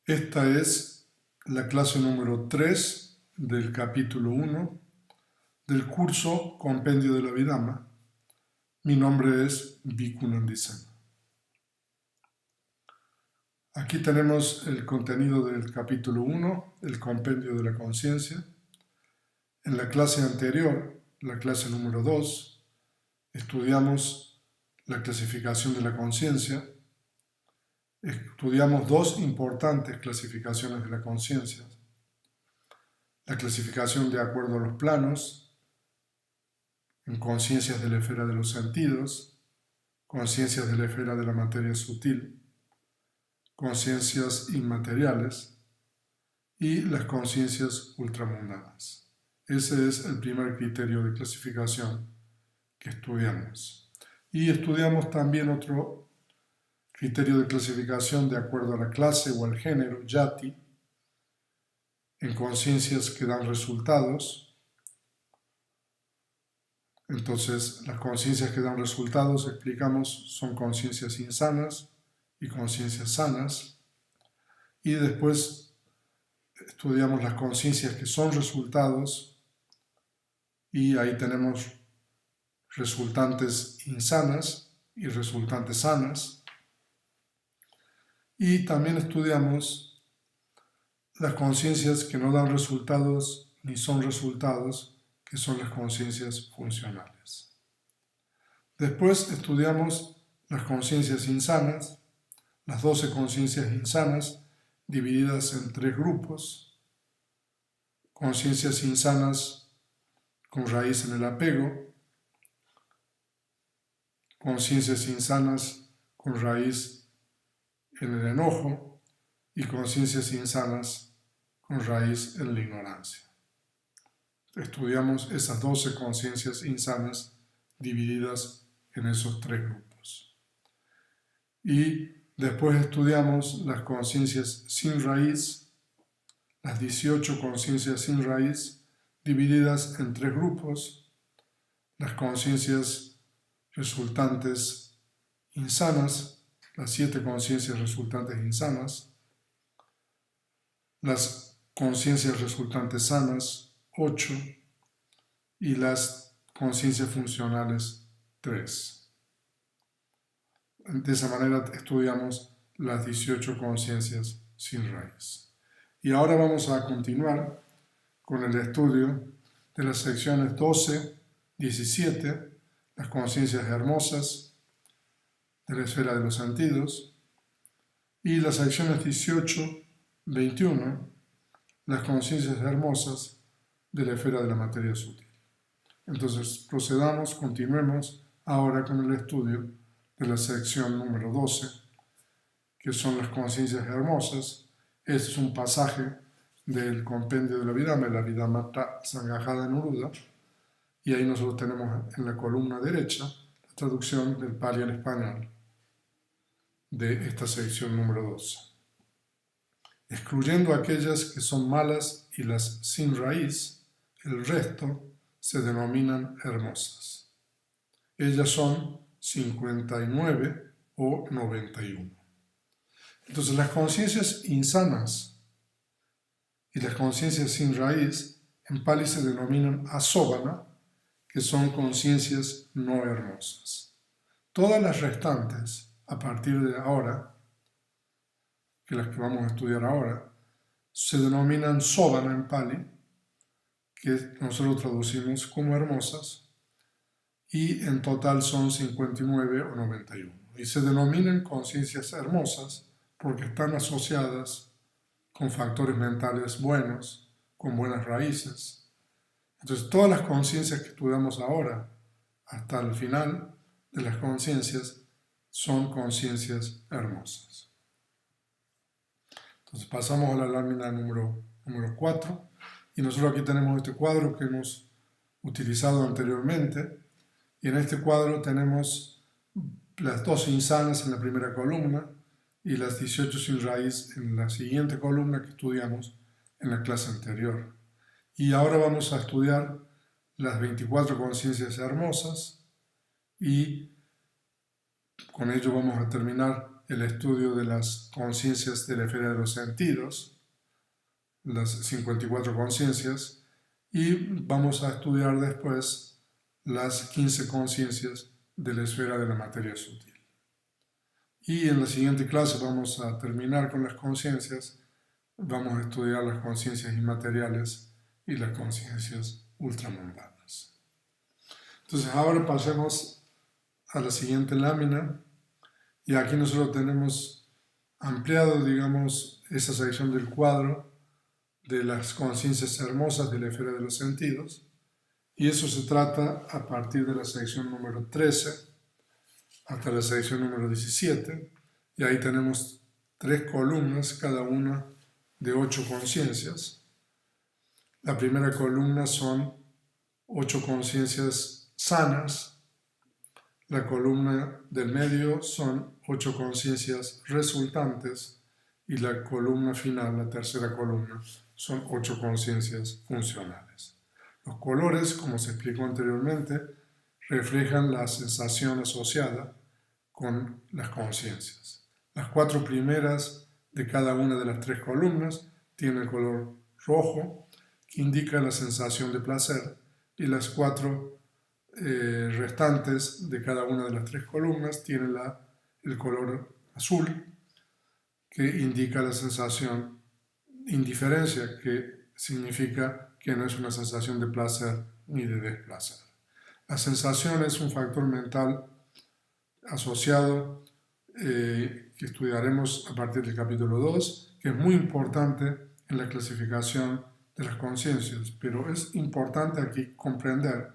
Esta es la clase número 3 del capítulo 1 del curso Compendio de la Abhidhamma. Mi nombre es Bhikkhu Nandisen. Aquí tenemos el contenido del capítulo 1, el Compendio de la Conciencia. En la clase anterior, la clase número 2, estudiamos la clasificación de la conciencia. Estudiamos dos importantes clasificaciones de la conciencia. La clasificación de acuerdo a los planos, en conciencias de la esfera de los sentidos, conciencias de la esfera de la materia sutil, conciencias inmateriales y las conciencias ultramundanas. Ese es el primer criterio de clasificación que estudiamos. Y estudiamos también otro criterio de clasificación de acuerdo a la clase o al género, yati, en conciencias que dan resultados. Entonces, las conciencias que dan resultados, explicamos, son conciencias insanas y conciencias sanas. Y después estudiamos las conciencias que son resultados y ahí tenemos resultantes insanas y resultantes sanas. Y también estudiamos las conciencias que no dan resultados ni son resultados, que son las conciencias funcionales. Después estudiamos las conciencias insanas, las 12 conciencias insanas, divididas en 3 grupos: conciencias insanas con raíz en el apego, conciencias insanas con raíz en el enojo y conciencias insanas con raíz en la ignorancia. Estudiamos esas 12 conciencias insanas divididas en esos 3 grupos. Y después estudiamos las conciencias sin raíz, las 18 conciencias sin raíz, divididas en 3 grupos: las conciencias resultantes insanas, las 7 conciencias resultantes insanas, las conciencias resultantes sanas, 8, y las conciencias funcionales, 3. De esa manera estudiamos las 18 conciencias sin raíz. Y ahora vamos a continuar con el estudio de las secciones 12, 17, las conciencias hermosas de la esfera de los sentidos, y las secciones 18, 21, las conciencias hermosas de la esfera de la materia sutil. Entonces, continuemos ahora con el estudio de la sección número 12, que son las conciencias hermosas. Este es un pasaje del compendio de la Abhidhamma, la Abhidhamma Sanghaja Nuruddha, y ahí nosotros tenemos en la columna derecha la traducción del Pali al español de esta sección número 12. Excluyendo aquellas que son malas y las sin raíz, el resto se denominan hermosas. Ellas son 59 o 91. Entonces, las conciencias insanas y las conciencias sin raíz en Pali se denominan asobana, que son conciencias no hermosas. Todas las restantes, a partir de ahora, que las que vamos a estudiar ahora, se denominan sobana en Pali, que nosotros traducimos como hermosas, y en total son 59 o 91. Y se denominan conciencias hermosas porque están asociadas con factores mentales buenos, con buenas raíces. Entonces, todas las conciencias que estudiamos ahora, hasta el final de las conciencias, son conciencias hermosas. Entonces, pasamos a la lámina número 4, y nosotros aquí tenemos este cuadro que hemos utilizado anteriormente, y en este cuadro tenemos las 12 insanas en la primera columna y las 18 sin raíz en la siguiente columna que estudiamos en la clase anterior. Y ahora vamos a estudiar las 24 conciencias hermosas y con ello vamos a terminar el estudio de las conciencias de la esfera de los sentidos, las 54 conciencias, y vamos a estudiar después las 15 conciencias de la esfera de la materia sutil. Y en la siguiente clase vamos a terminar con las conciencias, vamos a estudiar las conciencias inmateriales y las conciencias ultramundanas. Entonces ahora pasemos a la siguiente lámina, y aquí nosotros tenemos ampliado, digamos, esa sección del cuadro de las conciencias hermosas de la esfera de los sentidos, y eso se trata a partir de la sección número 13 hasta la sección número 17, y ahí tenemos 3 columnas, cada una de 8 conciencias. La primera columna son 8 conciencias sanas, la columna del medio son 8 conciencias resultantes, y la columna final, la tercera columna, son 8 conciencias funcionales. Los colores, como se explicó anteriormente, reflejan la sensación asociada con las conciencias. Las 4 primeras de cada una de las 3 columnas tienen el color rojo, que indica la sensación de placer, y las 4 restantes de cada una de las 3 columnas tienen el color azul, que indica la sensación de indiferencia, que significa que no es una sensación de placer ni de desplacer. La sensación es un factor mental asociado que estudiaremos a partir del capítulo 2, que es muy importante en la clasificación de las conciencias, pero es importante aquí comprender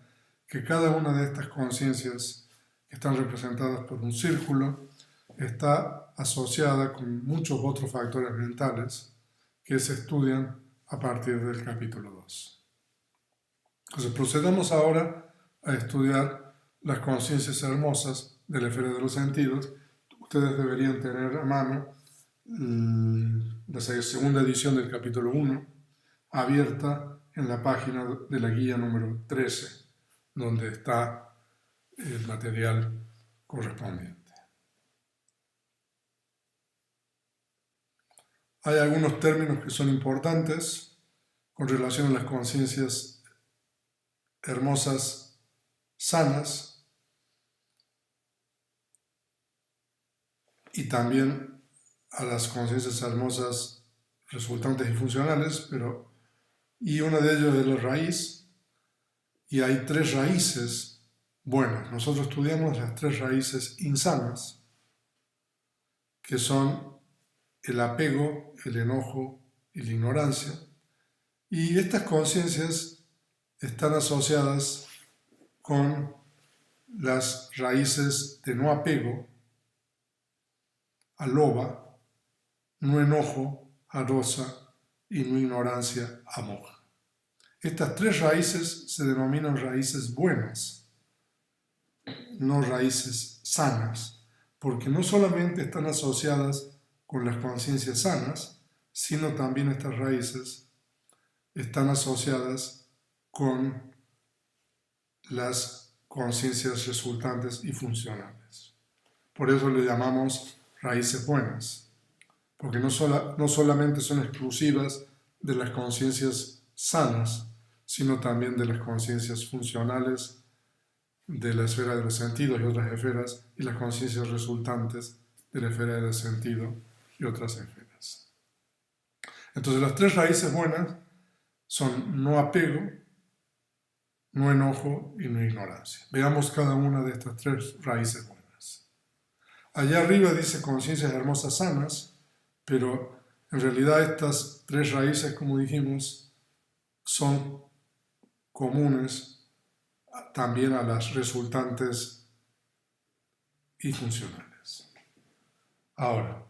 que cada una de estas conciencias, que están representadas por un círculo, está asociada con muchos otros factores mentales que se estudian a partir del capítulo 2. Entonces procedamos ahora a estudiar las conciencias hermosas de la esfera de los sentidos. Ustedes deberían tener a mano la segunda edición del capítulo 1, abierta en la página de la guía número 13, donde está el material correspondiente. Hay algunos términos que son importantes con relación a las conciencias hermosas sanas y también a las conciencias hermosas resultantes y funcionales, y una de ellos es la raíz, y hay 3 raíces buenas. Nosotros estudiamos las 3 raíces insanas, que son el apego, el enojo y la ignorancia, y estas conciencias están asociadas con las raíces de no apego, alobha, no enojo, arosa, y no ignorancia, amoja. Estas 3 raíces se denominan raíces buenas, no raíces sanas, porque no solamente están asociadas con las conciencias sanas, sino también estas raíces están asociadas con las conciencias resultantes y funcionales. Por eso le llamamos raíces buenas, porque no solamente son exclusivas de las conciencias sanas, sino también de las conciencias funcionales de la esfera de los sentidos y otras esferas, y las conciencias resultantes de la esfera del sentido y otras esferas. Entonces las 3 raíces buenas son no apego, no enojo y no ignorancia. Veamos cada una de estas 3 raíces buenas. Allá arriba dice conciencias hermosas sanas, pero en realidad estas 3 raíces, como dijimos, son comunes también a las resultantes y funcionales. Ahora,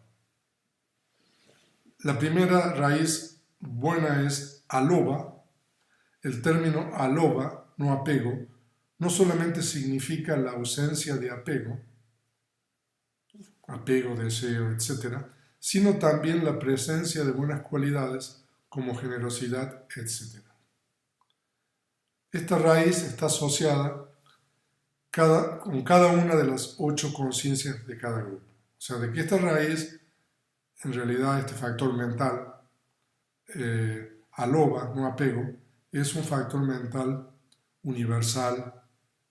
la primera raíz buena es alobha. El término alobha, no apego, no solamente significa la ausencia de apego, deseo, etc., sino también la presencia de buenas cualidades como generosidad, etc. Esta raíz está asociada con cada una de las 8 conciencias de cada grupo. O sea, de que esta raíz, en realidad este factor mental, aloba, no apego, es un factor mental universal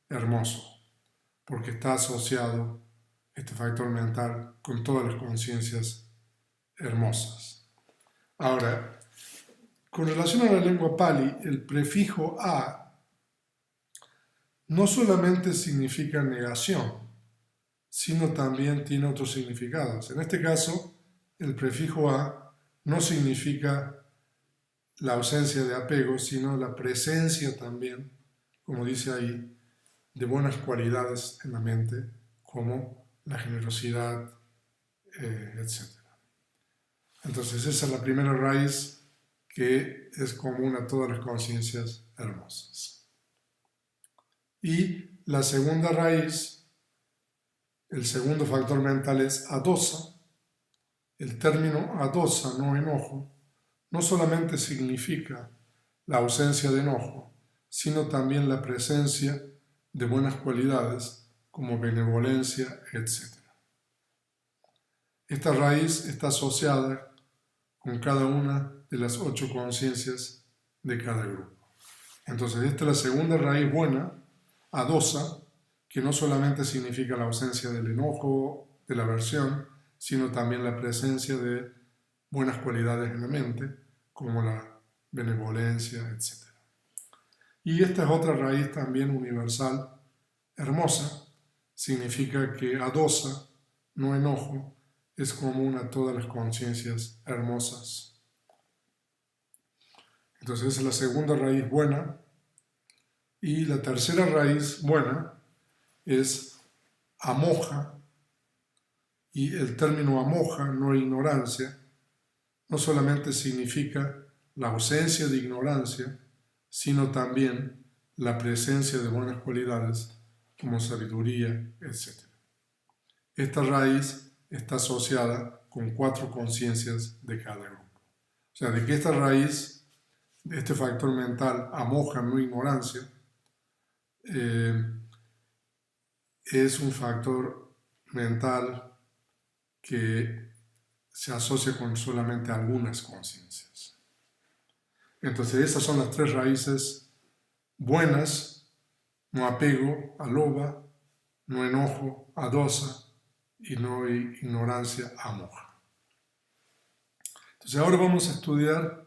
hermoso, porque está asociado este factor mental con todas las conciencias hermosas. Ahora, con relación a la lengua Pali, el prefijo a no solamente significa negación, sino también tiene otros significados. En este caso, el prefijo a no significa la ausencia de apego, sino la presencia también, como dice ahí, de buenas cualidades en la mente, como la generosidad, etc. Entonces esa es la primera raíz que es común a todas las conciencias hermosas. Y la segunda raíz, el segundo factor mental es adosa. El término adosa, no enojo, no solamente significa la ausencia de enojo, sino también la presencia de buenas cualidades como benevolencia, etc. Esta raíz está asociada con cada una de las 8 conciencias de cada grupo. Entonces, esta es la segunda raíz buena, adosa, que no solamente significa la ausencia del enojo, de la aversión, sino también la presencia de buenas cualidades en la mente, como la benevolencia, etc. Y esta es otra raíz también universal, hermosa, significa que adosa, no enojo, es común a todas las conciencias hermosas. Entonces esa es la segunda raíz buena. Y la tercera raíz buena es amoja. Y el término amoja, no ignorancia, no solamente significa la ausencia de ignorancia, sino también la presencia de buenas cualidades como sabiduría, etc. Esta raíz está asociada con 4 conciencias de cada grupo. O sea, de que esta raíz, este factor mental, amoja, no ignorancia, es un factor mental que se asocia con solamente algunas conciencias. Entonces, esas son las 3 raíces buenas: no apego, aloba; no enojo, adosa; y no ignorancia, amoja. Entonces ahora vamos a estudiar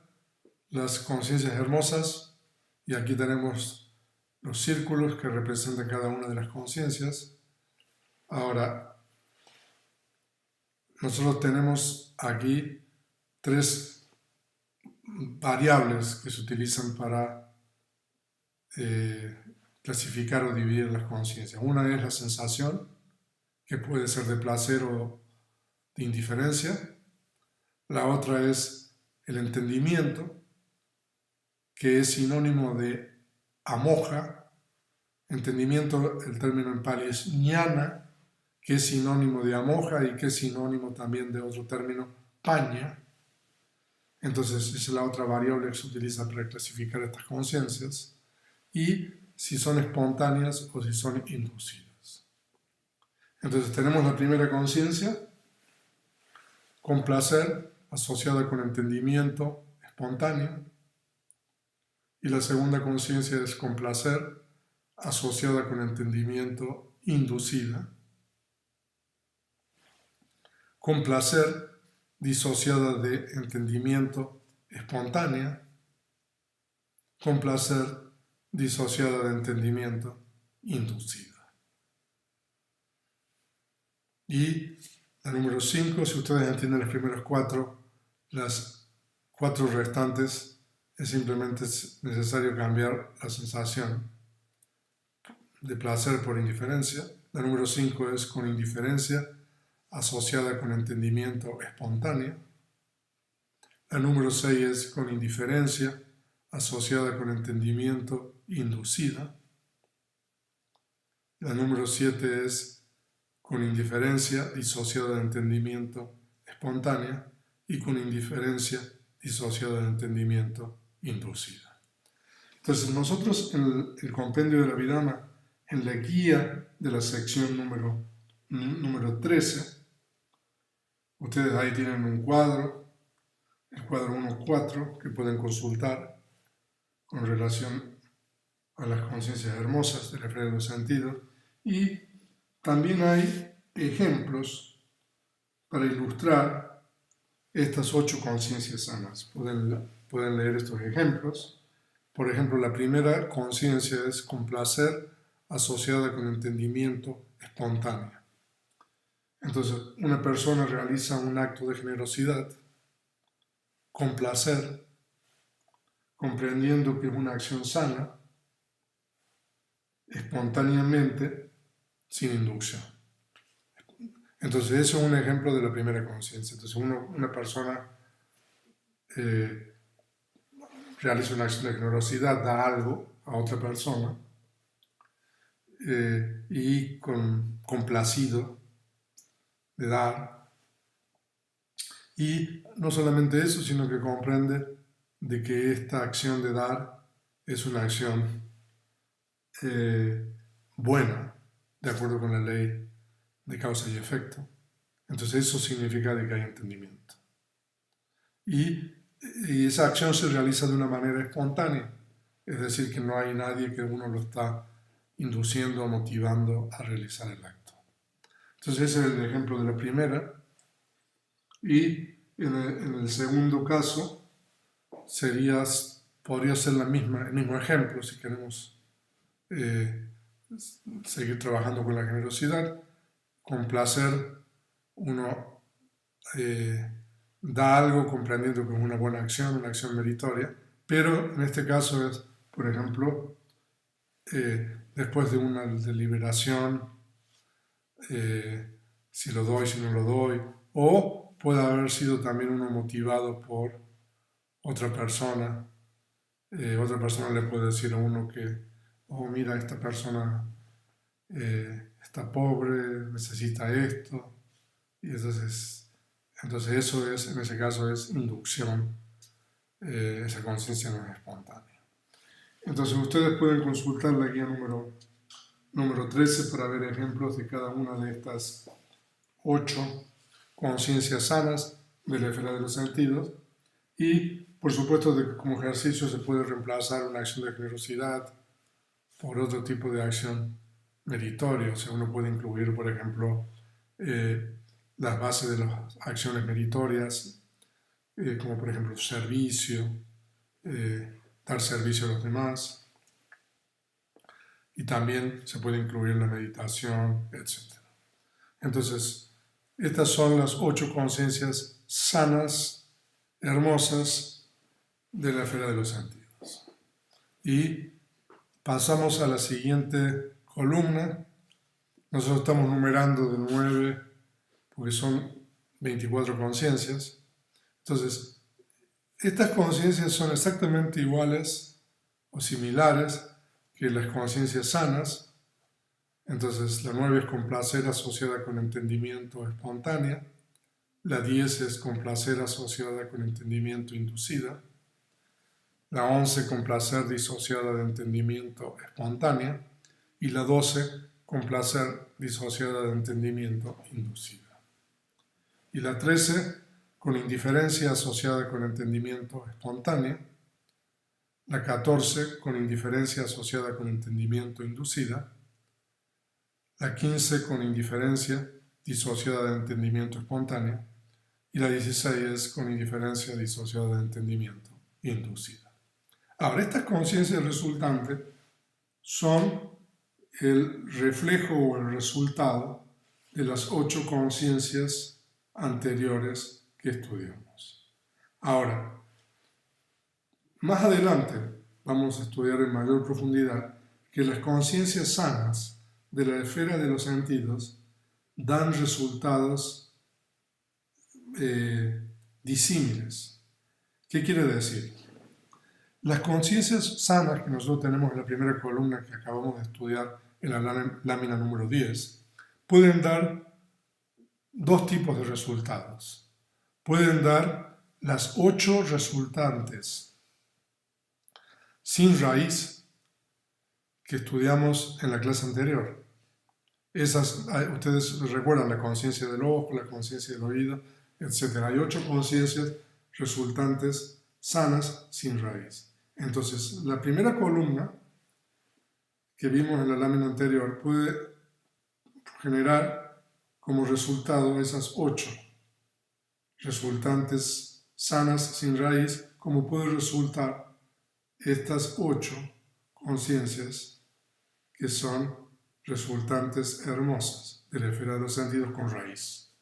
las conciencias hermosas, y aquí tenemos los círculos que representan cada una de las conciencias. Ahora, nosotros tenemos aquí 3 variables que se utilizan para clasificar o dividir las conciencias. Una es la sensación, que puede ser de placer o de indiferencia. La otra es el entendimiento, que es sinónimo de amoja. Entendimiento, el término en Pali es jnana, que es sinónimo de amoja y que es sinónimo también de otro término, paña. Entonces, esa es la otra variable que se utiliza para clasificar estas conciencias, y si son espontáneas o si son inducidas. Entonces, tenemos la primera conciencia, con placer, asociada con entendimiento espontáneo, y la segunda conciencia es con placer, asociada con entendimiento inducida; con placer, disociada de entendimiento espontánea; con placer, disociada de entendimiento inducida. Y la número 5, si ustedes entienden las primeras 4, las 4 restantes es simplemente necesario cambiar la sensación de placer por indiferencia. La número 5 es con indiferencia asociada con entendimiento espontáneo. La número 6 es con indiferencia asociada con entendimiento inducida. La número 7 es con indiferencia disociada de entendimiento espontánea, y con indiferencia disociada de entendimiento inducida. Entonces nosotros en el compendio de la Abhidhamma, en la guía de la sección número 13, Ustedes ahí tienen un cuadro, el cuadro 1.4, que pueden consultar con relación a las conciencias hermosas de la esfera de los sentidos. Y también hay ejemplos para ilustrar estas 8 conciencias sanas. Pueden leer estos ejemplos. Por ejemplo, la primera conciencia es complacer asociada con entendimiento espontáneo. Entonces, una persona realiza un acto de generosidad con placer, comprendiendo que es una acción sana, espontáneamente, sin inducción. Entonces, eso es un ejemplo de la primera conciencia. Entonces, una persona realiza una acción de generosidad, da algo a otra persona y complacido de dar. Y no solamente eso, sino que comprende de que esta acción de dar es una acción buena, de acuerdo con la ley de causa y efecto. Entonces eso significa de que hay entendimiento. Y esa acción se realiza de una manera espontánea, es decir, que no hay nadie que uno lo está induciendo o motivando a realizar el acto. Entonces ese es el ejemplo de la primera. Y en el segundo caso podría ser el mismo ejemplo si queremos seguir trabajando con la generosidad. Con placer uno da algo comprendiendo que es una buena acción, una acción meritoria, pero en este caso es, por ejemplo, después de una deliberación, si lo doy, si no lo doy, o puede haber sido también uno motivado por otra persona le puede decir a uno que, oh, mira, esta persona está pobre, necesita esto, y entonces eso es, en ese caso es inducción, esa conciencia no es espontánea. Entonces ustedes pueden consultar la guía número 13 para ver ejemplos de cada una de estas 8 conciencias sanas de la esfera de los sentidos. Y por supuesto que como ejercicio se puede reemplazar una acción de generosidad por otro tipo de acción meritoria. O sea, uno puede incluir, por ejemplo, las bases de las acciones meritorias, como por ejemplo servicio, dar servicio a los demás. Y también se puede incluir la meditación, etc. Entonces, estas son las 8 conciencias sanas, hermosas, de la esfera de los sentidos. Y pasamos a la siguiente columna. Nosotros estamos numerando de 9 porque son 24 conciencias. Entonces, estas conciencias son exactamente iguales o similares que las conciencias sanas. Entonces, la 9 es complacer asociada con entendimiento espontánea. La 10 es complacer asociada con entendimiento inducida. La 11 complacer disociada de entendimiento espontánea. Y la 12 complacer disociada de entendimiento inducida. Y la 13 con indiferencia asociada con entendimiento espontánea. La 14 con indiferencia asociada con entendimiento inducida. La 15 con indiferencia disociada de entendimiento espontáneo. Y la 16 con indiferencia disociada de entendimiento inducida. Ahora, estas conciencias resultantes son el reflejo o el resultado de las 8 conciencias anteriores que estudiamos. Ahora, más adelante vamos a estudiar en mayor profundidad que las conciencias sanas de la esfera de los sentidos dan resultados disímiles. ¿Qué quiere decir? Las conciencias sanas que nosotros tenemos en la primera columna que acabamos de estudiar en la lámina número 10 pueden dar 2 tipos de resultados. Pueden dar las 8 resultantes sin raíz que estudiamos en la clase anterior. Esas, ustedes recuerdan la conciencia del ojo, la conciencia del oído, etc. Hay 8 conciencias resultantes sanas sin raíz. Entonces, la primera columna que vimos en la lámina anterior puede generar como resultado esas 8 resultantes sanas sin raíz, como puede resultar estas 8 conciencias que son resultantes hermosas de la esfera de los sentidos con raíz.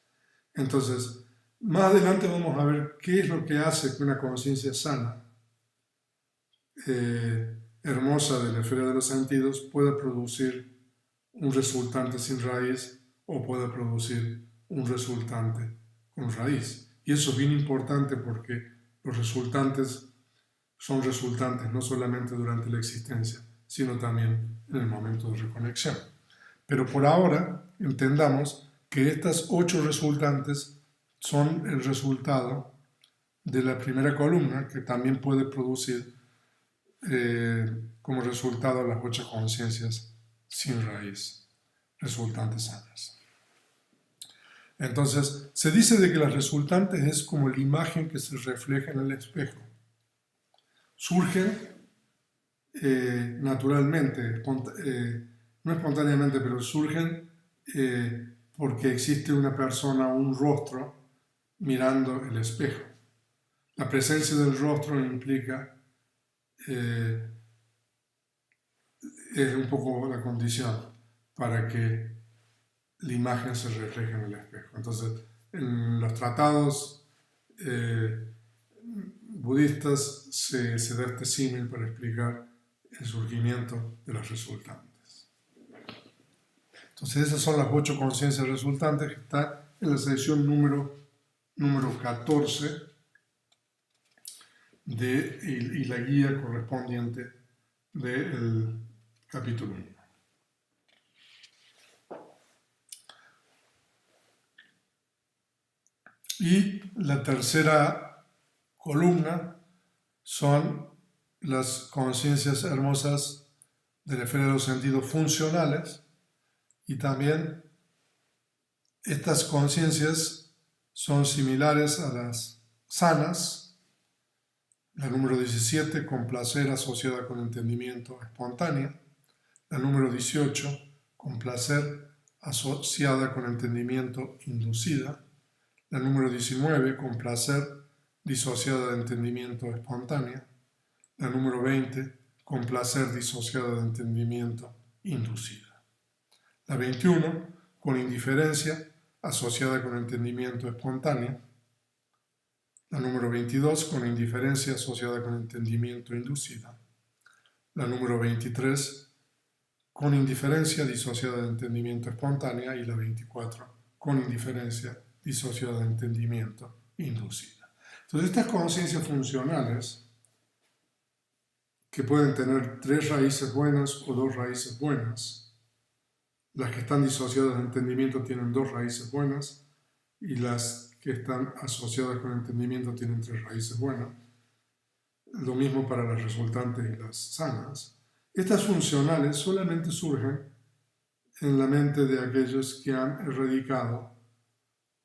Entonces, más adelante vamos a ver qué es lo que hace que una conciencia sana, hermosa de la esfera de los sentidos, pueda producir un resultante sin raíz o pueda producir un resultante con raíz. Y eso es bien importante porque los resultantes son resultantes no solamente durante la existencia, sino también en el momento de reconexión. Pero por ahora entendamos que estas 8 resultantes son el resultado de la primera columna, que también puede producir como resultado las 8 conciencias sin raíz, resultantes sanas. Entonces, se dice de que las resultantes es como la imagen que se refleja en el espejo. Surgen naturalmente, no espontáneamente, pero surgen porque existe una persona o un rostro mirando el espejo. La presencia del rostro implica, es un poco la condición para que la imagen se refleje en el espejo. Entonces, en los tratados budistas se da este símil para explicar el surgimiento de las resultantes. Entonces, esas son las 8 conciencias resultantes que están en la sección número 14 y la guía correspondiente del capítulo 1. Y la tercera columna son las conciencias hermosas de la esfera de los sentidos funcionales, y también estas conciencias son similares a las sanas. La número 17, con placer asociada con entendimiento espontáneo. La número 18, con placer asociada con entendimiento inducida. La número 19, con placer disociada de entendimiento espontáneo. La número 20, con placer disociada de entendimiento inducida. La 21, con indiferencia asociada con entendimiento espontáneo. La número 22, con indiferencia asociada con entendimiento inducida. La número 23, con indiferencia disociada de entendimiento espontánea. Y la 24, con indiferencia disociada de entendimiento inducida. Entonces, estas conciencias funcionales, que pueden tener 3 raíces buenas o 2 raíces buenas, las que están disociadas de entendimiento tienen 2 raíces buenas, y las que están asociadas con entendimiento tienen 3 raíces buenas. Lo mismo para las resultantes y las sanas. Estas funcionales solamente surgen en la mente de aquellos que han erradicado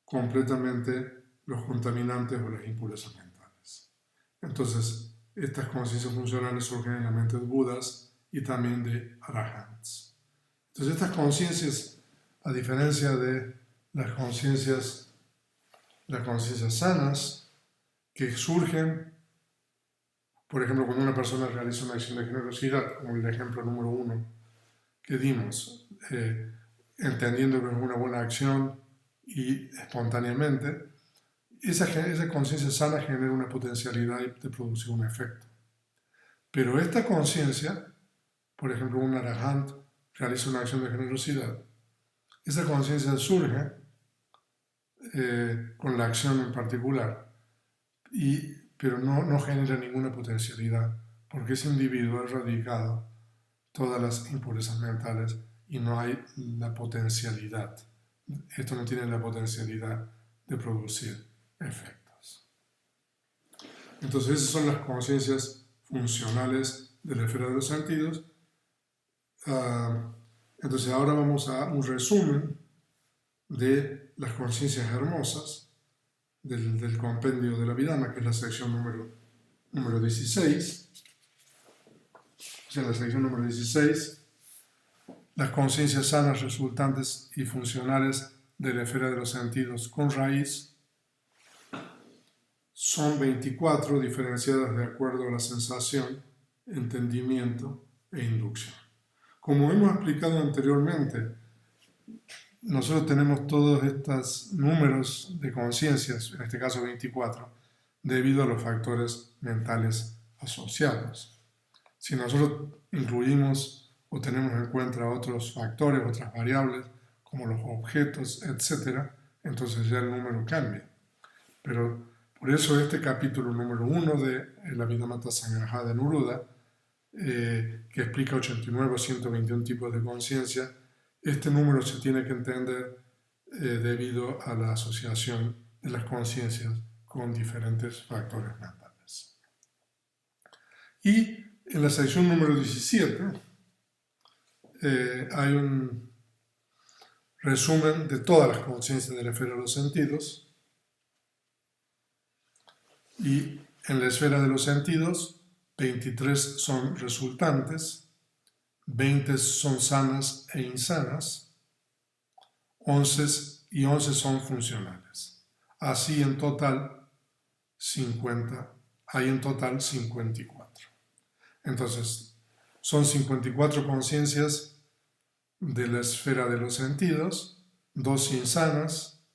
completamente los contaminantes o las impurezas mentales. Entonces, estas conciencias funcionales surgen en la mente de Budas y también de Arahants. Entonces, estas conciencias, a diferencia de las conciencias sanas, que surgen, por ejemplo, cuando una persona realiza una acción de generosidad, como el ejemplo número 1 que dimos, entendiendo que es una buena acción y espontáneamente, esa conciencia sana genera una potencialidad de producir un efecto. Pero esta conciencia, por ejemplo, un arahant realiza una acción de generosidad, esa conciencia surge con la acción en particular, pero no genera ninguna potencialidad, porque ese individuo ha erradicado todas las impurezas mentales y no hay la potencialidad. Esto no tiene la potencialidad de producir efectos. Entonces, esas son las conciencias funcionales de la esfera de los sentidos. Entonces, ahora vamos a un resumen de las conciencias hermosas del compendio de la Abhidhamma, que es la sección número 16. O sea, en la sección número 16, las conciencias sanas, resultantes y funcionales de la esfera de los sentidos con raíz son 24, diferenciadas de acuerdo a la sensación, entendimiento e inducción. Como hemos explicado anteriormente, nosotros tenemos todos estos números de conciencias, en este caso 24, debido a los factores mentales asociados. Si nosotros incluimos o tenemos en cuenta otros factores, otras variables, como los objetos, etc., entonces ya el número cambia. Pero por eso este capítulo número 1 de la Abhidhamma Sangraha de Anuruddha, que explica 89 o 121 tipos de conciencia, este número se tiene que entender debido a la asociación de las conciencias con diferentes factores mentales. Y en la sección número 17 hay un resumen de todas las conciencias de la esfera de los sentidos. Y en la esfera de los sentidos, 23 son resultantes, 20 son sanas e insanas, 11 son funcionales. Así en total, hay en total 54. Entonces, son 54 conciencias de la esfera de los sentidos, 2 insanas,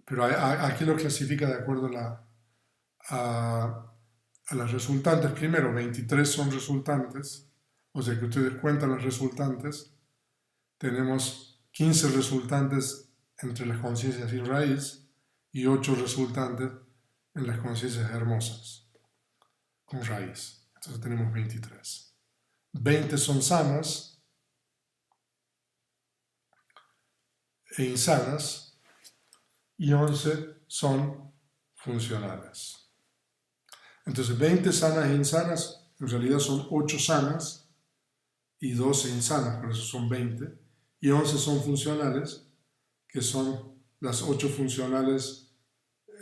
pero aquí lo clasifica de acuerdo a las resultantes. Primero, 23 son resultantes, o sea que ustedes cuentan las resultantes. Tenemos 15 resultantes entre las conciencias sin raíz y 8 resultantes en las conciencias hermosas con raíz. Entonces tenemos 23. 20 son sanas e insanas y 11 son funcionales. Entonces 20 sanas e insanas, en realidad son 8 sanas y 12 insanas, por eso son 20, y 11 son funcionales, que son las 8 funcionales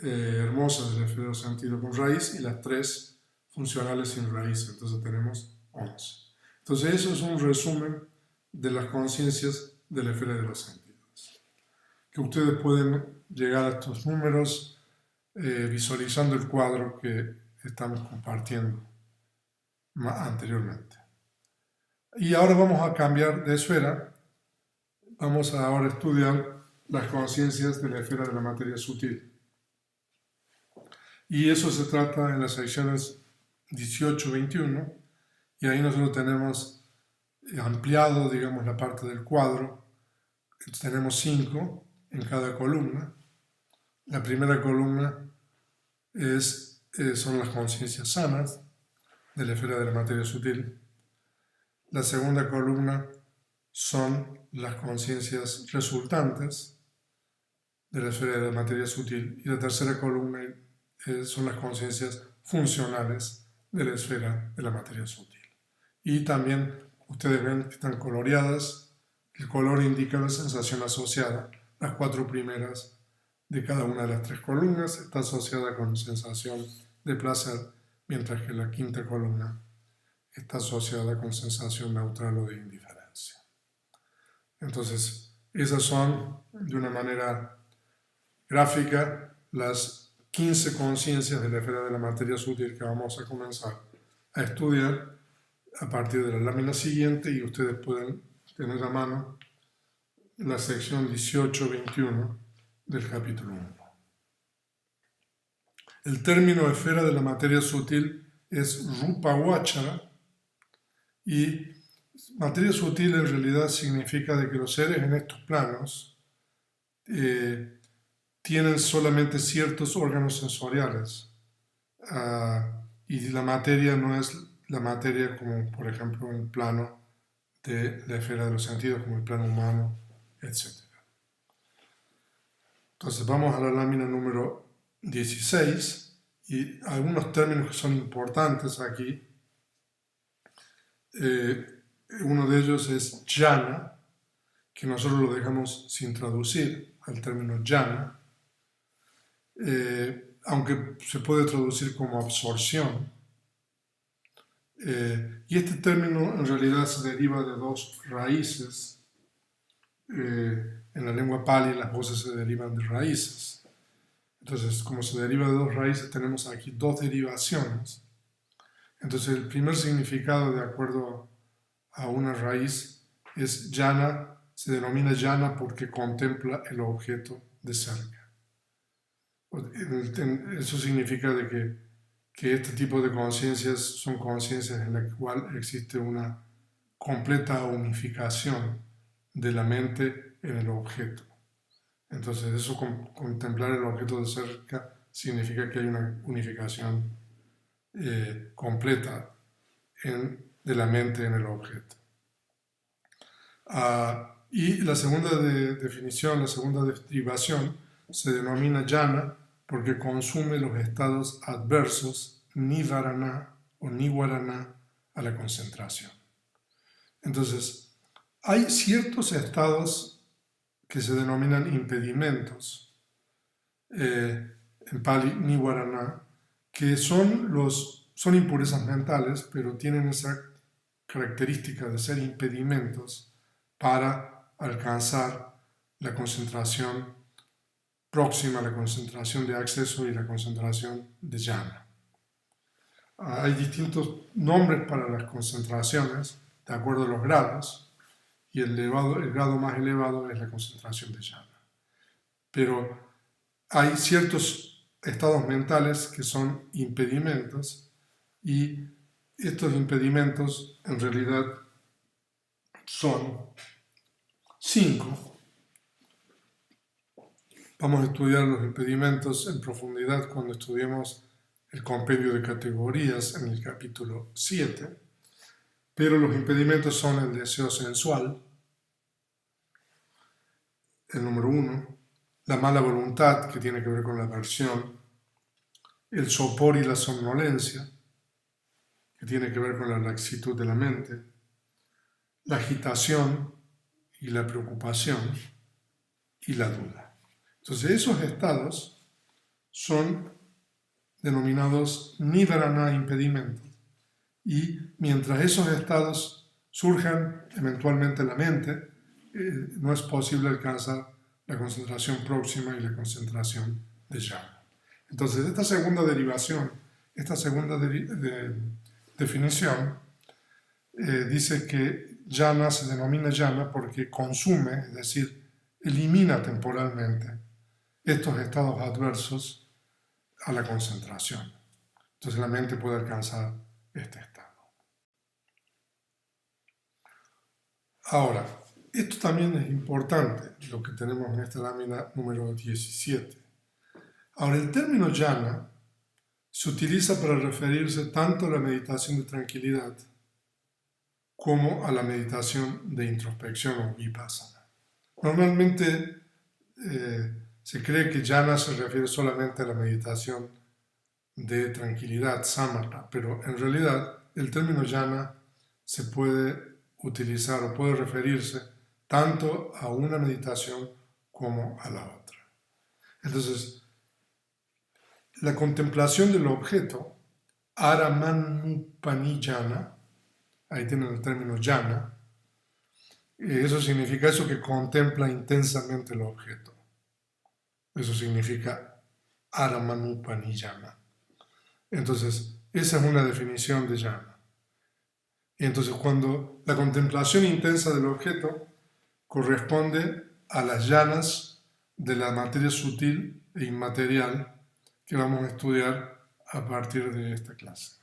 hermosas del esfera sentido con raíz y las 3 funcionales sin raíz, entonces tenemos 11. Entonces eso es un resumen de las conciencias de la esfera de los sentidos, que ustedes pueden llegar a estos números visualizando el cuadro que estamos compartiendo anteriormente. Y ahora vamos a cambiar de esfera. Vamos a ahora estudiar las conciencias de la esfera de la materia sutil. Y eso se trata en las secciones 18-21, y ahí nosotros tenemos ampliado, digamos, la parte del cuadro. Tenemos 5 en cada columna. La primera columna son las conciencias sanas de la esfera de la materia sutil. La segunda columna son las conciencias resultantes de la esfera de la materia sutil. Y la tercera columna son las conciencias funcionales de la esfera de la materia sutil. Y también ustedes ven que están coloreadas. El color indica la sensación asociada. Las 4 primeras de cada una de las 3 columnas está asociada con sensación de placer, mientras que la quinta columna está asociada con sensación neutral o de indiferencia. Entonces, esas son, de una manera gráfica, las 15 conciencias de la esfera de la materia sutil que vamos a comenzar a estudiar a partir de la lámina siguiente, y ustedes pueden tener a mano la sección 18-21 del capítulo 1. El término esfera de la materia sutil es Rupa Vachara, y materia sutil en realidad significa de que los seres en estos planos tienen solamente ciertos órganos sensoriales, y la materia no es la materia como por ejemplo en el plano de la esfera de los sentidos, como el plano humano, etc. Entonces vamos a la lámina número 16, y algunos términos que son importantes aquí. Uno de ellos es jhana, que nosotros lo dejamos sin traducir al término jhana. aunque se puede traducir como absorción. Y este término en realidad se deriva de dos raíces. En la lengua pali las voces se derivan de raíces. Entonces, como se deriva de dos raíces, tenemos aquí dos derivaciones. Entonces, el primer significado, de acuerdo a una raíz, es jhana, se denomina jhana porque contempla el objeto de cerca. Eso significa de que este tipo de conciencias son conciencias en las cuales existe una completa unificación de la mente en el objeto. Entonces, eso, contemplar el objeto de cerca, significa que hay una unificación completa de la mente en el objeto. Y la segunda definición, la segunda derivación, se denomina jhana porque consume los estados adversos nivarana o niwarana a la concentración. Entonces, hay ciertos estados que se denominan impedimentos, en Pali niwarana, que son impurezas mentales, pero tienen esa característica de ser impedimentos para alcanzar la concentración próxima a la concentración de acceso y la concentración de jhana. Hay distintos nombres para las concentraciones de acuerdo a los grados, y el grado más elevado es la concentración de jhana. Pero hay ciertos estados mentales que son impedimentos, y estos impedimentos en realidad son 5. Vamos a estudiar los impedimentos en profundidad cuando estudiemos el compendio de categorías en el capítulo 7, pero los impedimentos son el deseo sensual, el número 1, la mala voluntad, que tiene que ver con la aversión, el sopor y la somnolencia, que tiene que ver con la laxitud de la mente, la agitación y la preocupación y la duda. Entonces, esos estados son denominados nivarana, impedimentos, y mientras esos estados surjan eventualmente en la mente, no es posible alcanzar la concentración próxima y la concentración de jhana. Entonces, esta segunda derivación, esta segunda definición, dice que jhana se denomina jhana porque consume, es decir, elimina temporalmente estos estados adversos a la concentración. Entonces la mente puede alcanzar este estado. Ahora, esto también es importante, lo que tenemos en esta lámina número 17. Ahora, el término jhana se utiliza para referirse tanto a la meditación de tranquilidad como a la meditación de introspección o vipassana. Normalmente se cree que jhana se refiere solamente a la meditación de tranquilidad, samatha, pero en realidad el término jhana se puede utilizar o puede referirse tanto a una meditación como a la otra. Entonces, la contemplación del objeto, aramanupani-jhana, ahí tienen el término jhana, eso significa eso que contempla intensamente el objeto. Eso significa aramanupani-jhana. Entonces, esa es una definición de jhana. Y entonces, cuando la contemplación intensa del objeto corresponde a las jhanas de la materia sutil e inmaterial que vamos a estudiar a partir de esta clase.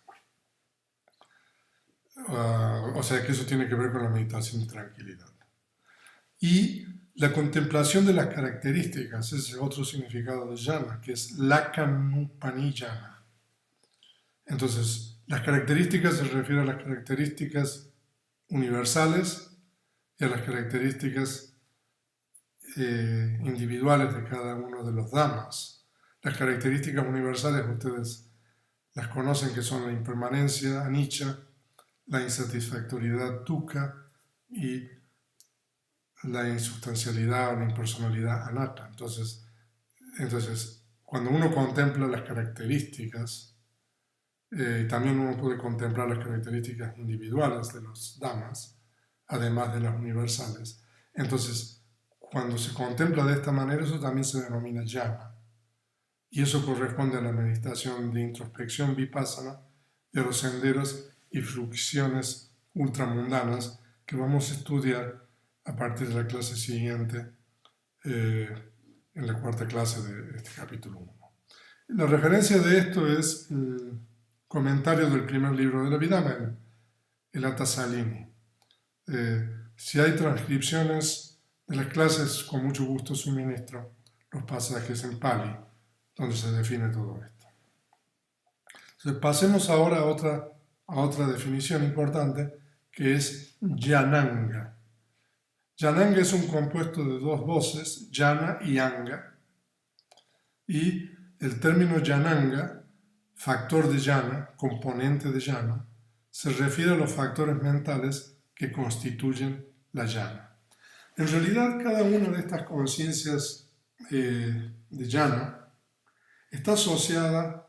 O sea que eso tiene que ver con la meditación de tranquilidad. Y la contemplación de las características, ese es otro significado de jhana, que es lakanupani-jhana. Entonces, las características se refieren a las características universales y a las características individuales de cada uno de los dhammas. Las características universales ustedes las conocen, que son la impermanencia, anicca, la insatisfactoriedad, dukkha, y la insubstancialidad o la impersonalidad, anatta. Entonces, cuando uno contempla las características, también uno puede contemplar las características individuales de los Dhammas, además de las universales. Entonces, cuando se contempla de esta manera, eso también se denomina jhana. Y eso corresponde a la meditación de introspección vipassana de los senderos y frucciones ultramundanas que vamos a estudiar a partir de la clase siguiente, en la cuarta clase de este capítulo 1. La referencia de esto es el comentario del primer libro de la Abhidhamma, el Attasalini. Si hay transcripciones de las clases, con mucho gusto suministro los pasajes en Pali, donde se define todo esto. Entonces, pasemos ahora a otra definición importante, que es Jnananga. Jnananga es un compuesto de dos voces, Jnana y Anga, y el término Jnananga, factor de jhana, componente de jhana, se refiere a los factores mentales que constituyen la jhana. En realidad, cada una de estas conciencias de jhana está asociada,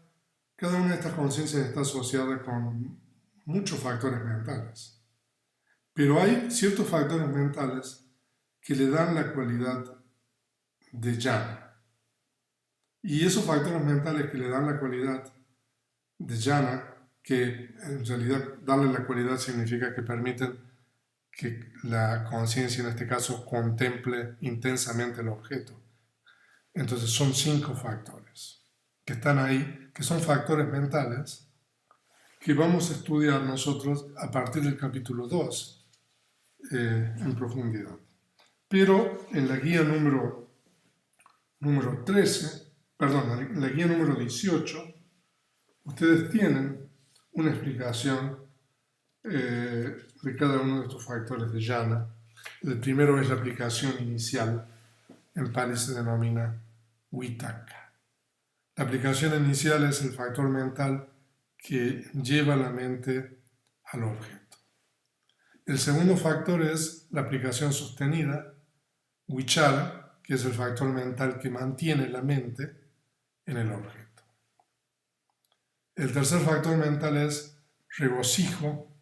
cada una de estas conciencias está asociada con muchos factores mentales. Pero hay ciertos factores mentales que le dan la cualidad de jhana. Y esos factores mentales que le dan la cualidad de jhana, que en realidad darle la cualidad significa que permiten que la conciencia en este caso contemple intensamente el objeto. Entonces son 5 factores que están ahí, que son factores mentales que vamos a estudiar nosotros a partir del capítulo 2 en profundidad. Pero en la guía número 13, perdón, en la guía número 18, ustedes tienen una explicación de cada uno de estos factores de jhana. El primero es la aplicación inicial, en Pali se denomina vitaka. La aplicación inicial es el factor mental que lleva la mente al objeto. El segundo factor es la aplicación sostenida, vichara, que es el factor mental que mantiene la mente en el objeto. El tercer factor mental es regocijo,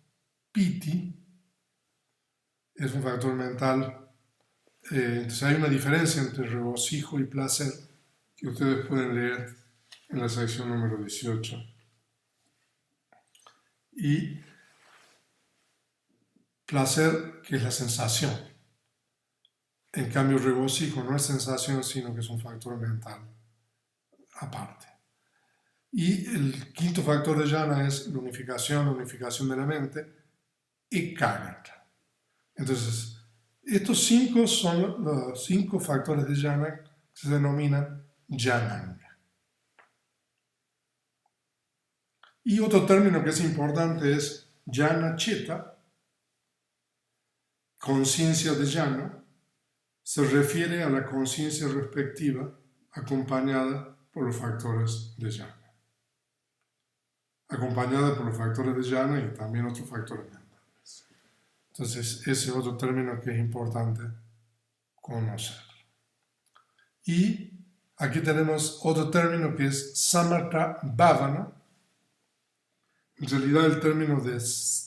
piti, es un factor mental. Entonces hay una diferencia entre regocijo y placer que ustedes pueden leer en la sección número 18. Y placer, que es la sensación. En cambio, regocijo no es sensación, sino que es un factor mental aparte. Y el quinto factor de jhana es la unificación de la mente, ekagrata. Entonces, estos 5 son los 5 factores de jhana que se denominan jnananga. Y otro término que es importante es jhana cheta, conciencia de jhana, se refiere a la conciencia respectiva acompañada por los factores de jhana. Acompañada por los factores de jhana y también otros factores mentales. Entonces, ese es otro término que es importante conocer. Y aquí tenemos otro término que es samatha bhavana. En realidad el término de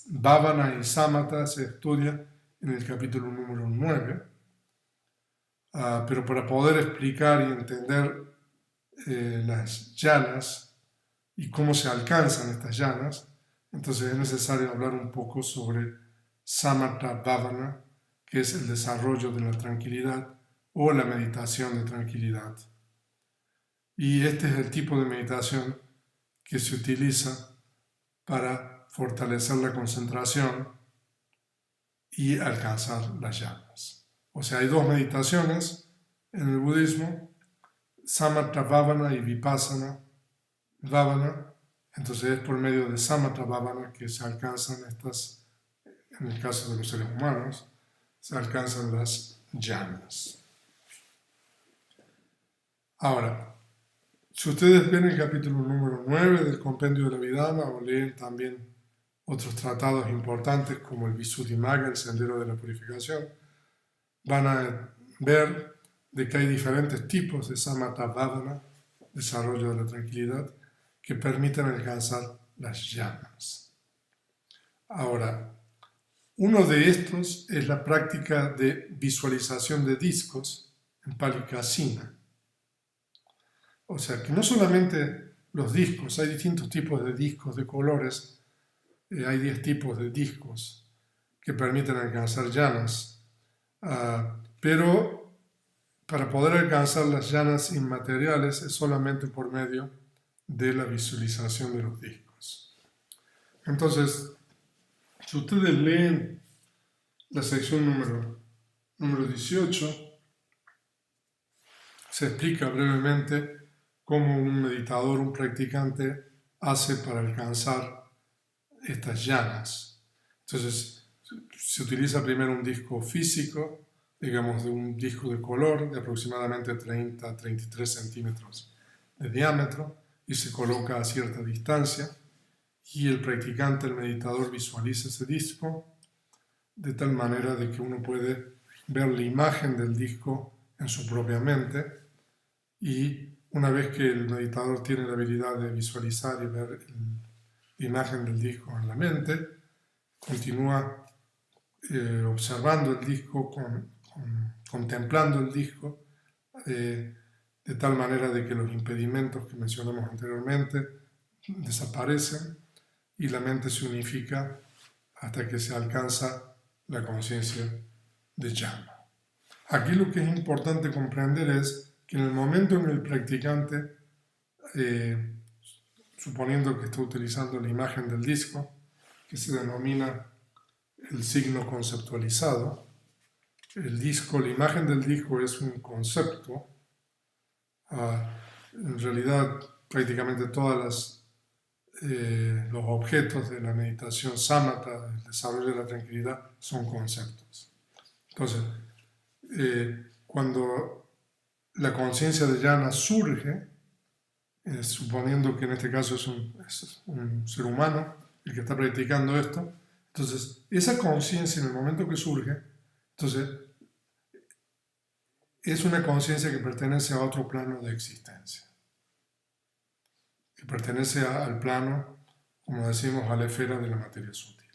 bhavana y samatha se estudia en el capítulo número 9, pero para poder explicar y entender las jhanas y cómo se alcanzan estas jhanas, entonces es necesario hablar un poco sobre samatha bhavana, que es el desarrollo de la tranquilidad o la meditación de tranquilidad. Y este es el tipo de meditación que se utiliza para fortalecer la concentración y alcanzar las jhanas. O sea, hay 2 meditaciones en el budismo, samatha bhavana y vipassana bhavana. Entonces es por medio de samatha bhavana que se alcanzan estas, en el caso de los seres humanos, se alcanzan las jhanas. Ahora, si ustedes ven el capítulo número 9 del Compendio de la Abhidhamma o leen también otros tratados importantes como el Visuddhimagga, el Sendero de la Purificación, van a ver de que hay diferentes tipos de samatha bhavana, desarrollo de la tranquilidad, que permiten alcanzar las llanas. Ahora, uno de estos es la práctica de visualización de discos en Pali Kasina. O sea, que no solamente los discos, hay distintos tipos de discos de colores, hay 10 tipos de discos que permiten alcanzar llanas, pero para poder alcanzar las llanas inmateriales es solamente por medio de la visualización de los discos. Entonces, si ustedes leen la sección número 18, se explica brevemente cómo un meditador, un practicante, hace para alcanzar estas llanas. Entonces, se utiliza primero un disco físico, digamos de un disco de color de aproximadamente 30 a 33 centímetros de diámetro, y se coloca a cierta distancia, y el practicante, el meditador, visualiza ese disco de tal manera de que uno puede ver la imagen del disco en su propia mente, y una vez que el meditador tiene la habilidad de visualizar y ver la imagen del disco en la mente, continúa observando el disco, contemplando el disco, de tal manera de que los impedimentos que mencionamos anteriormente desaparecen y la mente se unifica hasta que se alcanza la conciencia de llama. Aquí lo que es importante comprender es que en el momento en que el practicante, suponiendo que está utilizando la imagen del disco, que se denomina el signo conceptualizado, el disco, la imagen del disco es un concepto. En realidad, prácticamente todos los objetos de la meditación samatha, del desarrollo de la tranquilidad, son conceptos. Entonces, cuando la conciencia de llana surge, suponiendo que en este caso es un ser humano el que está practicando esto, entonces esa conciencia en el momento que surge, entonces es una conciencia que pertenece a otro plano de existencia, que pertenece al plano, como decimos, a la esfera de la materia sutil.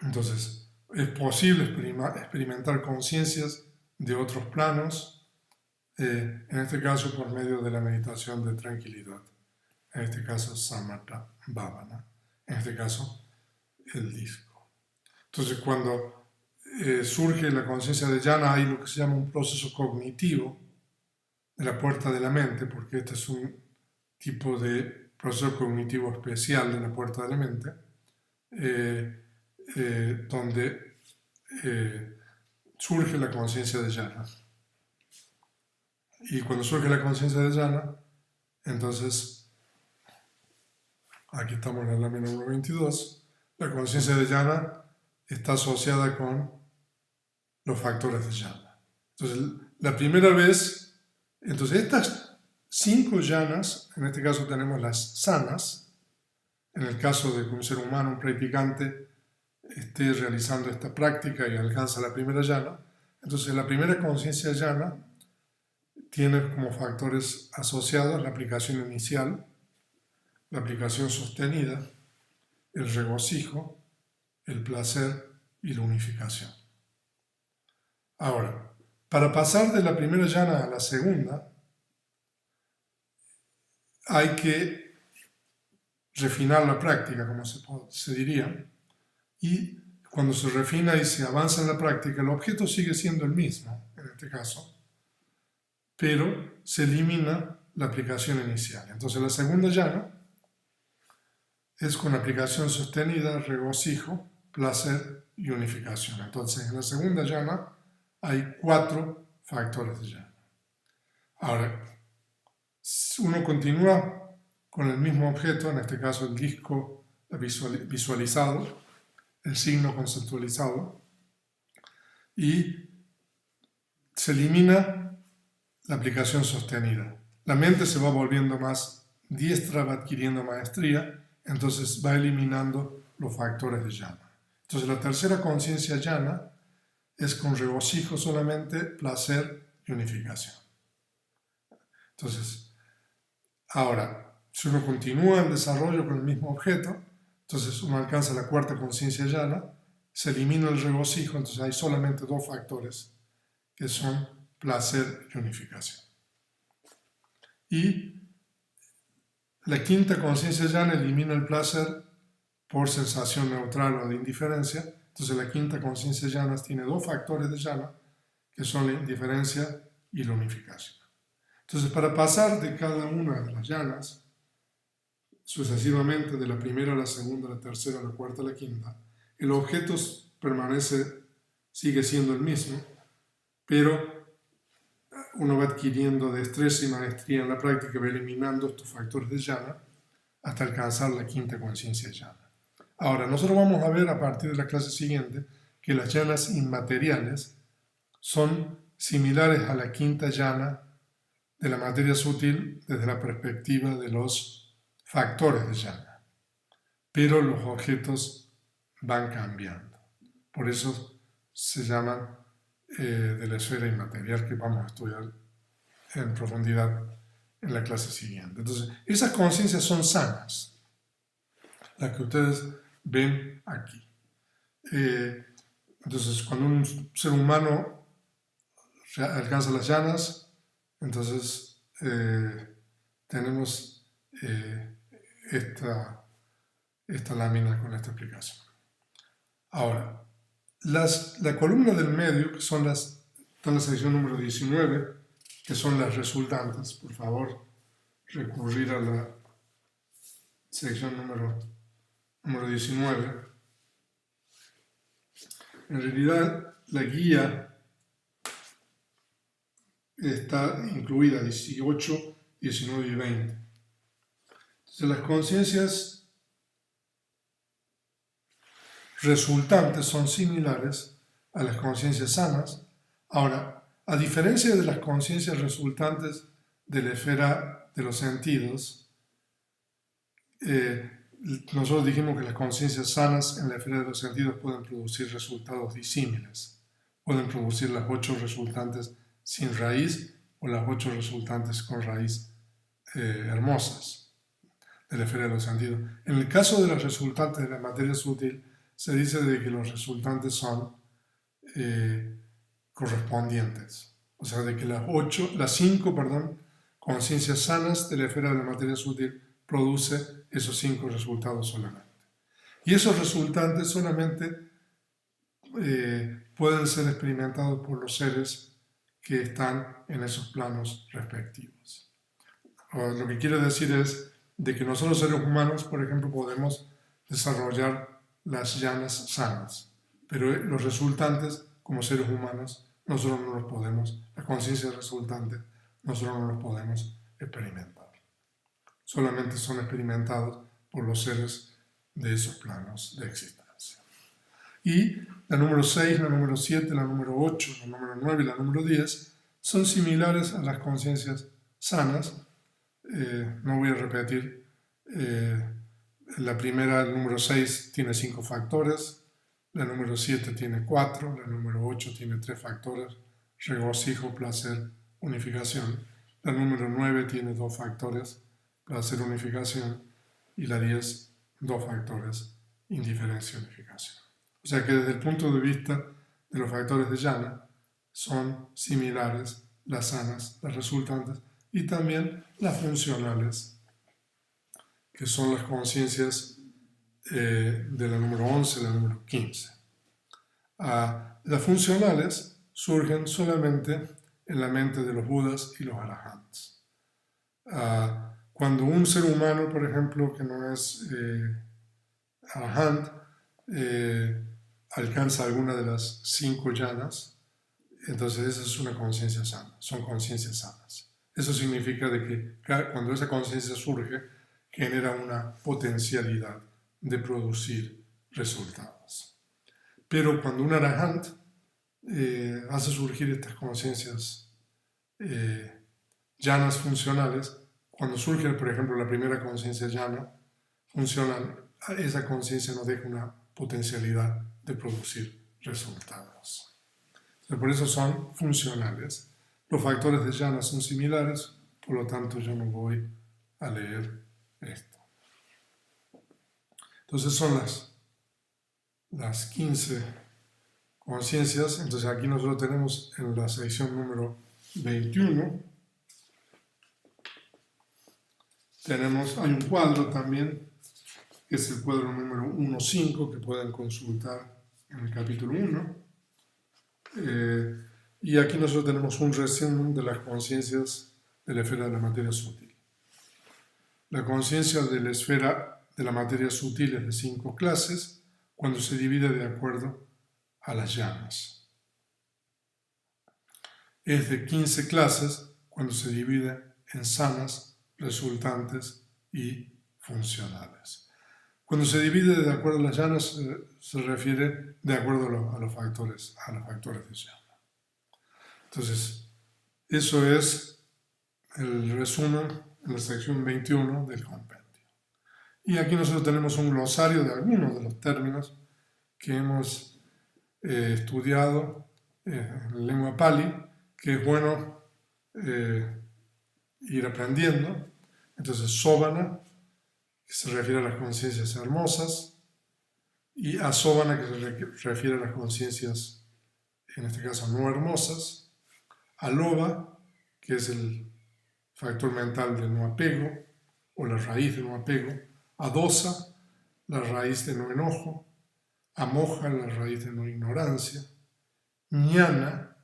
Entonces, es posible experimentar conciencias de otros planos, en este caso por medio de la meditación de tranquilidad, en este caso Samatha Bhavana, en este caso el disco. Entonces, cuando surge la conciencia de llana, hay lo que se llama un proceso cognitivo de la puerta de la mente, porque este es un tipo de proceso cognitivo especial de la puerta de la mente, donde surge la conciencia de llana. Y cuando surge la conciencia de llana, entonces, aquí estamos en la lámina número 22, la conciencia de llana está asociada con los factores de llana. Entonces, la primera vez, entonces estas 5 llanas, en este caso tenemos las sanas, en el caso de que un ser humano, un practicante, esté realizando esta práctica y alcanza la primera llana, entonces la primera conciencia llana tiene como factores asociados la aplicación inicial, la aplicación sostenida, el regocijo, el placer y la unificación. Ahora, para pasar de la primera llana a la segunda, hay que refinar la práctica, como se diría, y cuando se refina y se avanza en la práctica, el objeto sigue siendo el mismo, en este caso, pero se elimina la aplicación inicial. Entonces la segunda llana es con aplicación sostenida, regocijo, placer y unificación. Entonces en la segunda llana hay 4 factores de llana. Ahora, uno continúa con el mismo objeto, en este caso el disco visualizado, el signo conceptualizado, y se elimina la aplicación sostenida. La mente se va volviendo más diestra, va adquiriendo maestría, entonces va eliminando los factores de llana. Entonces la tercera conciencia llana es con regocijo solamente, placer y unificación. Entonces, ahora, si uno continúa en desarrollo con el mismo objeto, entonces uno alcanza la cuarta conciencia llana, se elimina el regocijo, entonces hay solamente dos factores, que son placer y unificación. Y la quinta conciencia llana elimina el placer por sensación neutral o de indiferencia. Entonces la quinta conciencia llana tiene dos factores de llana, que son la indiferencia y la unificación. Entonces, para pasar de cada una de las llanas, sucesivamente de la primera a la segunda, a la tercera, a la cuarta, a la quinta, el objeto sigue siendo el mismo, pero uno va adquiriendo destreza y maestría en la práctica, va eliminando estos factores de llana hasta alcanzar la quinta conciencia llana. Ahora, nosotros vamos a ver a partir de la clase siguiente que las llanas inmateriales son similares a la quinta llana de la materia sutil desde la perspectiva de los factores de llana, pero los objetos van cambiando. Por eso se llaman de la esfera inmaterial, que vamos a estudiar en profundidad en la clase siguiente. Entonces, esas conciencias son sanas, las que ustedes ven aquí. Entonces, cuando un ser humano alcanza las llanas, entonces tenemos esta lámina con esta explicación. Ahora, la columna del medio, que está en la sección número 19, que son las resultantes, por favor, recurrir a la sección número 19. En realidad, la guía está incluida 18, 19 y 20. Entonces, las conciencias resultantes son similares a las conciencias sanas. Ahora, a diferencia de las conciencias resultantes de la esfera de los sentidos, nosotros dijimos que las conciencias sanas en la esfera de los sentidos pueden producir resultados disímiles. Pueden producir las 8 resultantes sin raíz o las 8 resultantes con raíz hermosas de la esfera de los sentidos. En el caso de las resultantes de la materia sutil, se dice de que los resultantes son correspondientes. O sea, de que las 5 conciencias sanas de la esfera de la materia sutil produce esos 5 resultados solamente. Y esos resultantes solamente pueden ser experimentados por los seres que están en esos planos respectivos. Lo que quiero decir es de que nosotros seres humanos, por ejemplo, podemos desarrollar las llanas sanas, pero los resultantes como seres humanos nosotros no los podemos, la conciencia resultante nosotros no los podemos experimentar. Solamente son experimentados por los seres de esos planos de existencia. Y la número 6, la número 7, la número 8, la número 9 y la número 10 son similares a las conciencias sanas. No voy a repetir. La primera, el número 6, tiene 5 factores, la número 7 tiene 4, la número 8 tiene 3 factores, regocijo, placer, unificación. La número 9 tiene 2 factores, placer, unificación, y la 10, 2 factores, indiferencia, unificación. O sea que desde el punto de vista de los factores de llana, son similares las sanas, las resultantes, y también las funcionales, que son las conciencias de la número 11 y la número 15. Las funcionales surgen solamente en la mente de los Budas y los Arahants. Cuando un ser humano, por ejemplo, que no es Arahant, alcanza alguna de las 5 llanas, entonces esa es una conciencia sana, son conciencias sanas. Eso significa de que cuando esa conciencia surge, genera una potencialidad de producir resultados. Pero cuando un arahant hace surgir estas conciencias llanas funcionales, cuando surge, por ejemplo, la primera conciencia llana funcional, esa conciencia nos deja una potencialidad de producir resultados. Entonces, por eso son funcionales. Los factores de llana son similares, por lo tanto yo no voy a leer esto. Entonces son las 15 conciencias. Entonces aquí nosotros tenemos en la sección número 21, hay un cuadro también, que es el cuadro número 1.5, que pueden consultar en el capítulo 1. Y aquí nosotros tenemos un resumen de las conciencias de la esfera de la materia sutil. La conciencia de la esfera de la materia sutil es de 5 clases cuando se divide de acuerdo a las llamas. Es de 15 clases cuando se divide en sanas, resultantes y funcionales. Cuando se divide de acuerdo a las llamas se refiere de acuerdo a los factores de llama. Entonces, eso es el resumen en la sección 21 del compendio. Y aquí nosotros tenemos un glosario de algunos de los términos que hemos estudiado en lengua pali, que es bueno ir aprendiendo. Entonces, sóbana, que se refiere a las conciencias hermosas, y asóbana, que se refiere a las conciencias, en este caso, no hermosas. Aloba, que es el factor mental del no apego, o la raíz del no apego. Adosa, la raíz de no enojo. Amoja, la raíz de no ignorancia. Ñana,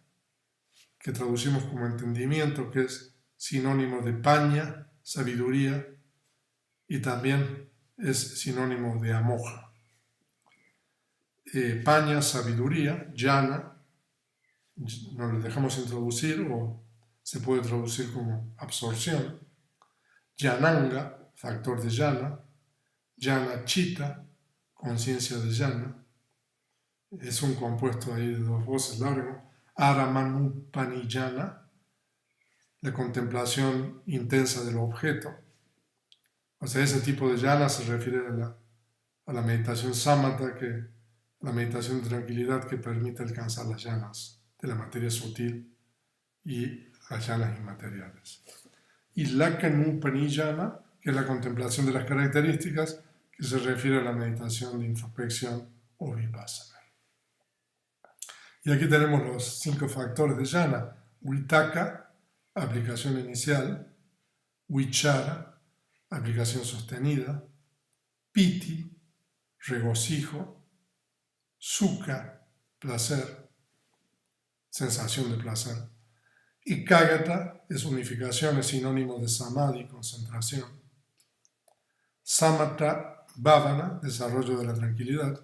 que traducimos como entendimiento, que es sinónimo de paña, sabiduría, y también es sinónimo de amoja. Paña, sabiduría. Llana, nos lo dejamos introducir o se puede traducir como absorción. Yananga, factor de llana. Llana chita, conciencia de llana. Es un compuesto ahí de 2 voces largo. Aramanupaniyana, la contemplación intensa del objeto. O sea, ese tipo de llana se refiere a la meditación samatha, la meditación de tranquilidad que permite alcanzar las llanas de la materia sutil y las llanas inmateriales. Y Lakanupaniyana, que es la contemplación de las características, que se refiere a la meditación de introspección o vipassana. Y aquí tenemos los 5 factores de llana. Vitaka, aplicación inicial. Vichara, aplicación sostenida. Piti, regocijo. Sukha, placer, sensación de placer. Y Kagata es unificación, es sinónimo de samadhi, concentración. Samatha bhavana, desarrollo de la tranquilidad.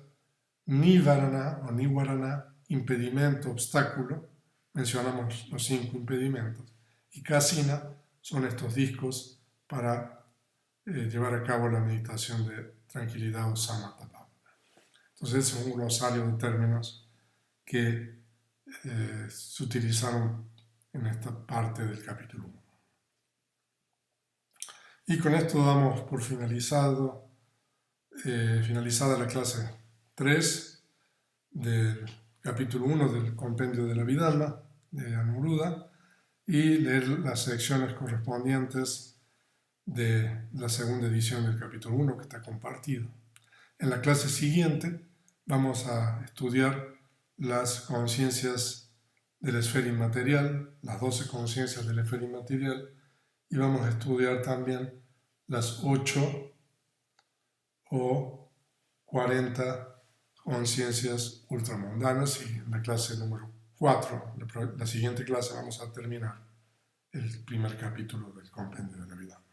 Nivarana o nivarana, impedimento, obstáculo. Mencionamos los 5 impedimentos. Y Kasina son estos discos para llevar a cabo la meditación de tranquilidad o samatha bhavana. Entonces es un glosario de términos que se utilizaron en esta parte del capítulo 1. Y con esto damos por finalizada la clase 3 del capítulo 1 del compendio de la Abhidhamma de Anuruddha y leer las secciones correspondientes de la segunda edición del capítulo 1 que está compartido. En la clase siguiente vamos a estudiar las conciencias de la esfera inmaterial, las 12 conciencias de la esfera inmaterial, y vamos a estudiar también las 8 o 40 conciencias ultramundanas, y en la clase número 4, la siguiente clase, vamos a terminar el primer capítulo del compendio de la Abhidhamma.